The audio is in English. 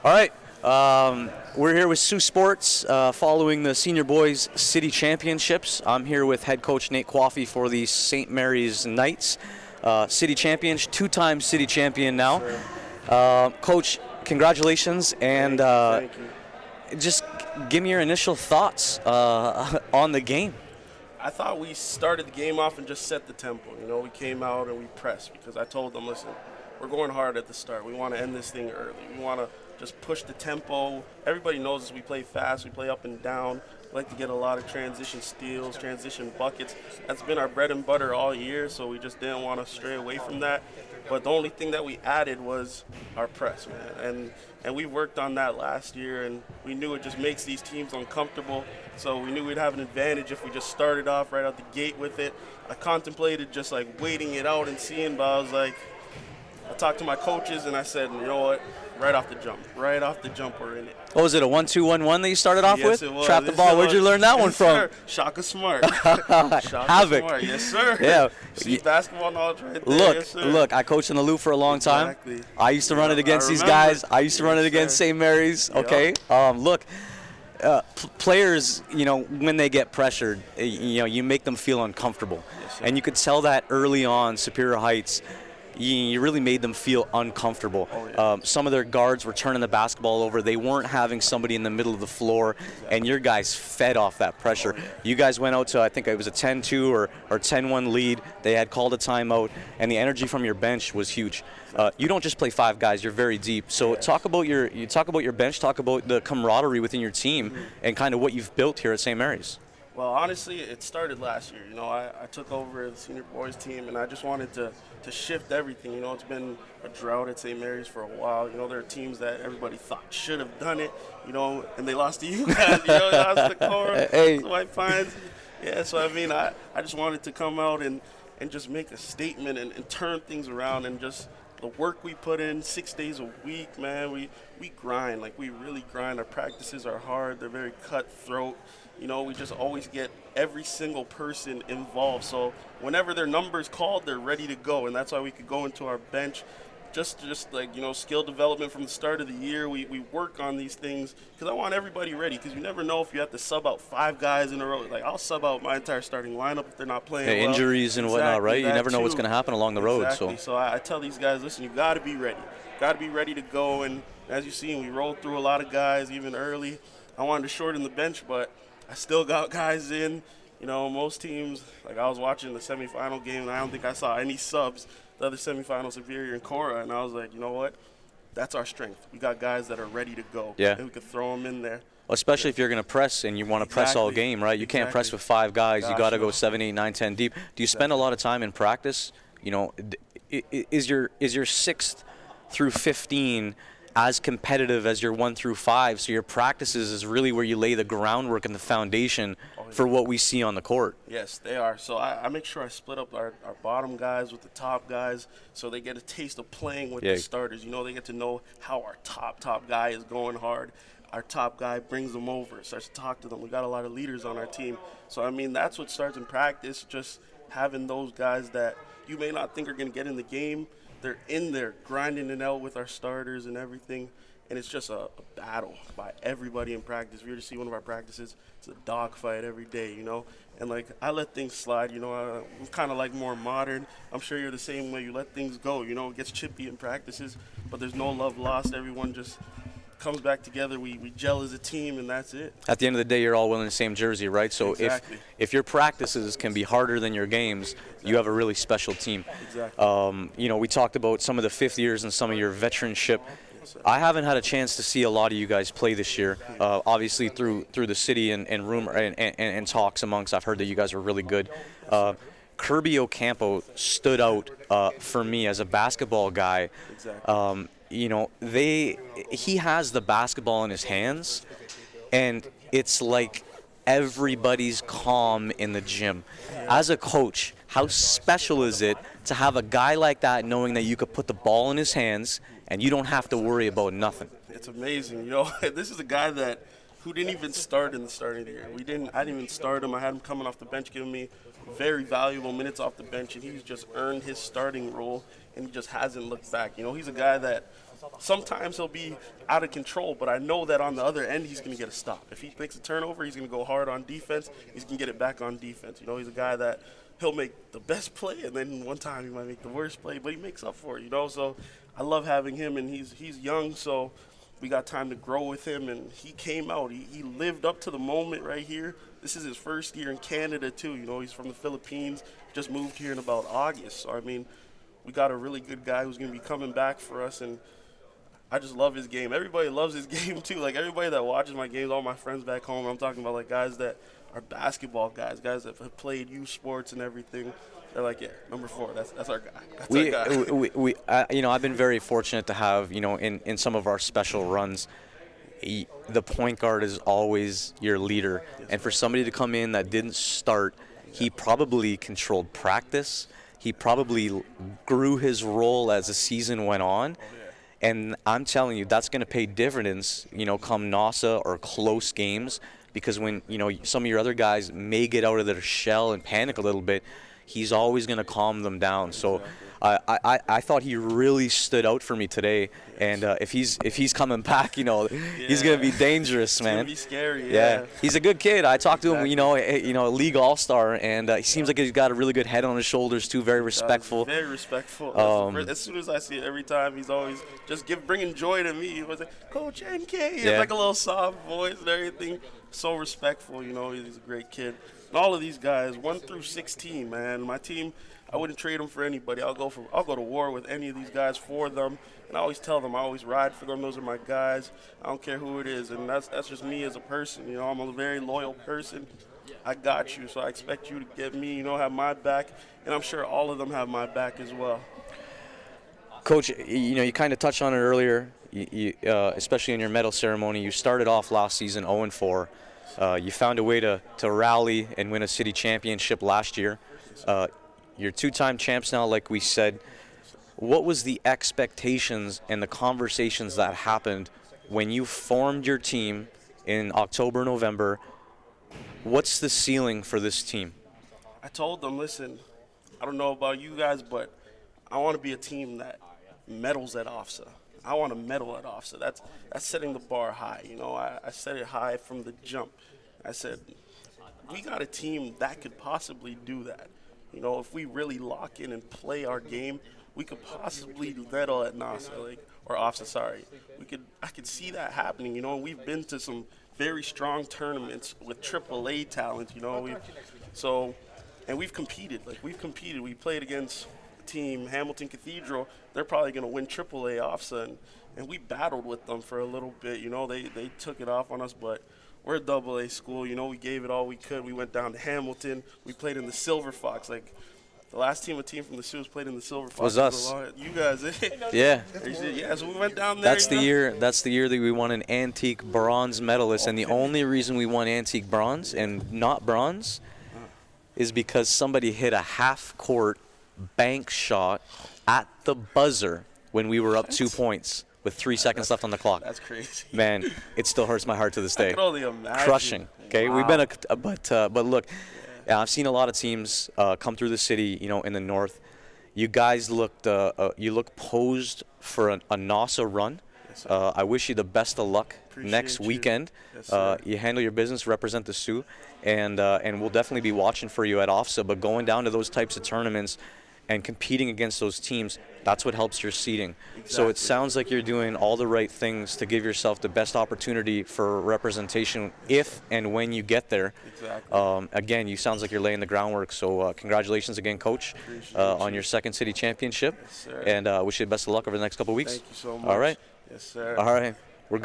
All right. We're here with Saultsports following the Senior Boys City Championships. I'm here with head coach Nate Kwofie for the St. Mary's Knights. City champions, two-time city champion now. Coach, congratulations, and Thank you. just give me your initial thoughts on the game. I thought we started the game off and just set the tempo. We came out and we pressed because I told them, listen, we're going hard at the start. We want to end this thing early. We want to just push the tempo. Everybody knows us. We play fast. We play up and down. We like to get a lot of transition steals, transition buckets. That's been our bread and butter all year, so we just didn't want to stray away from that. But the only thing that we added was our press, man. And we worked on that last year, and we knew it just makes these teams uncomfortable. So we knew we'd have an advantage if we just started off right out the gate with it. I contemplated just like waiting it out and seeing, but I was like, I talked to my coaches and I said, you know what? Right off the jump, we're in it. What was it, a 1-2-1-1 that you started off with? Yes, it was. Trap the ball. Where'd you learn that one from? Sir. Shaka Smart. Shaka Havoc. Smart. Yes, sir. Yeah. See basketball knowledge right there. Look, yes, sir. look, I coached in the Loop for a long time. Exactly. I used to run it against these guys. I used to run it against St. Mary's, okay? Look, players, when they get pressured, you make them feel uncomfortable. Yes, and you could tell that early on, Superior Heights, you really made them feel uncomfortable. Some of their guards were turning the basketball over. They weren't having somebody in the middle of the floor, and your guys fed off that pressure. You guys went out to, I think it was a 10-2 or 10-1 lead. They had called a timeout, and the energy from your bench was huge. You don't just play five guys; you're very deep. So talk about your bench. Talk about the camaraderie within your team, and kind of what you've built here at St. Mary's. Well, honestly, it started last year. I took over the senior boys team, and I just wanted to shift everything. It's been a drought at St. Mary's for a while. There are teams that everybody thought should have done it, and they lost to you guys. They lost to Cora, the White Pines. Yeah, so I just wanted to come out and just make a statement and turn things around, and just the work we put in 6 days a week, man, we grind. Like, we really grind. Our practices are hard. They're very cutthroat. We just always get every single person involved. So whenever their number's called, they're ready to go. And that's why we could go into our bench. Just like, skill development from the start of the year. We work on these things because I want everybody ready, because you never know if you have to sub out five guys in a row. Like, I'll sub out my entire starting lineup if they're not playing well. Injuries and whatnot, right? You never know what's going to happen along the road. So I tell these guys, listen, you got to be ready. Got to be ready to go. And as you've seen, we rolled through a lot of guys even early. I wanted to shorten the bench, but I still got guys in. Most teams, like, I was watching the semifinal game, and I don't think I saw any subs. The other semifinal, Superior and Cora, and I was like, you know what? That's our strength. We got guys that are ready to go. Yeah. And we could throw them in there. Especially if you're going to press and you want to press all game, right? You can't press with five guys. You got to go 7, 8, 9, 10 deep. Do you spend a lot of time in practice? Is your 6th through 15 as competitive as your 1 through 5? So your practices is really where you lay the groundwork and the foundation for what we see on the court. Yes, they are. So I make sure I split up our bottom guys with the top guys, so they get a taste of playing with the starters. They get to know how our top guy is going hard. Our top guy brings them over, starts to talk to them. We got a lot of leaders on our team. So, that's what starts in practice, just having those guys that you may not think are going to get in the game. They're in there grinding it out with our starters and everything. And it's just a battle by everybody in practice. If you were to see one of our practices, it's a dogfight every day, And, like, I let things slide, I'm kind of like more modern. I'm sure you're the same way. You let things go, it gets chippy in practices, but there's no love lost. Everyone just comes back together. We gel as a team, and that's it. At the end of the day, you're all wearing the same jersey, right? So if your practices can be harder than your games, you have a really special team. Exactly. We talked about some of the fifth years and some of your veteranship. I haven't had a chance to see a lot of you guys play this year. Obviously, through the city and rumor and talks amongst, I've heard that you guys are really good. Kirby Ocampo stood out for me as a basketball guy. He has the basketball in his hands, and it's like everybody's calm in the gym. As a coach, how special is it to have a guy like that, knowing that you could put the ball in his hands and you don't have to worry about nothing? It's amazing. This is a guy who didn't even start in the starting of the year. I didn't even start him. I had him coming off the bench, giving me very valuable minutes off the bench, and he's just earned his starting role, and he just hasn't looked back. He's a guy that sometimes he'll be out of control, but I know that on the other end he's going to get a stop. If he makes a turnover, he's going to go hard on defense. He's going to get it back on defense. You know, he's a guy that he'll make the best play, and then one time he might make the worst play, but he makes up for it, you know. So I love having him, and he's young, so we got time to grow with him, and he came out. He lived up to the moment right here. This is his first year in Canada, too. You know, he's from the Philippines, just moved here in about August. So, I mean, we got a really good guy who's going to be coming back for us, and I just love his game. Everybody loves his game, too. Like, everybody that watches my games, all my friends back home, I'm talking about, like, guys that are basketball guys that have played youth sports and everything. They're like, yeah, number 4, that's our guy. That's our guy. You know, I've been very fortunate to have, you know, in some of our special runs, the point guard is always your leader. And for somebody to come in that didn't start, he probably controlled practice. He probably grew his role as the season went on. And I'm telling you, that's going to pay dividends, you know, come NASA or close games. Because when, you know, some of your other guys may get out of their shell and panic a little bit, he's always going to calm them down. So I thought he really stood out for me today. And if he's coming back, you know, he's going to be dangerous, man. It's going to be scary, yeah. He's a good kid. I talked to him, you know, a league all-star, and he seems like he's got a really good head on his shoulders, too, very respectful. Very respectful. As soon as I see it every time, he's always just bringing joy to me. He was like, Coach NK. He has like a little soft voice and everything. So respectful, you know, he's a great kid. And all of these guys, 1 through 16, man. My team, I wouldn't trade them for anybody. I'll go to war with any of these guys for them. And I always tell them, I always ride for them. Those are my guys. I don't care who it is. And that's just me as a person. You know, I'm a very loyal person. I got you, so I expect you to get me, you know, have my back. And I'm sure all of them have my back as well. Coach, you know, you kind of touched on it earlier, especially in your medal ceremony. You started off last season 0-4. You found a way to rally and win a city championship last year. You're 2-time champs now, like we said. What was the expectations and the conversations that happened when you formed your team in October, November? What's the ceiling for this team? I told them, listen, I don't know about you guys, but I want to be a team that medals at OFSA. I want to medal at OFSA. That's setting the bar high. You know, I set it high from the jump. I said, we got a team that could possibly do that. You know, if we really lock in and play our game, we could possibly medal at NASA, or OFSA, sorry. I could see that happening, you know, and we've been to some very strong tournaments with AAA talent, you know. And we've competed. We played against team Hamilton Cathedral. They're probably going to win AAA OFSA, and we battled with them for a little bit. You know, they took it off on us, but we're a AA school. You know, we gave it all we could. We went down to Hamilton. We played in the Silver Fox. Like, the last team from the Sioux played in the Silver Fox. Was us. You guys, Yeah. Yeah, so we went down there. That's the year that we won an antique bronze medalist, and the only reason we won antique bronze and not bronze is because somebody hit a half-court bank shot at the buzzer when we were up 2 points with 3 seconds left on the clock. That's crazy. Man, it still hurts my heart to this day. I can only imagine. Crushing. Okay, wow. We've been but look, I've seen a lot of teams come through the city, you know, in the north. You guys looked posed for a NASA run. Yes, I wish you the best of luck next weekend. Yes, you handle your business, represent the Sioux, and we'll definitely be watching for you at OFSA. But going down to those types of tournaments and competing against those teams, that's what helps your seeding. Exactly. So it sounds like you're doing all the right things to give yourself the best opportunity for representation if and when you get there. Exactly. Again, you sounds like you're laying the groundwork. So congratulations again, Coach, on your second city championship. Yes, sir. And wish you the best of luck over the next couple of weeks. Thank you so much. All right. Yes, sir. All right.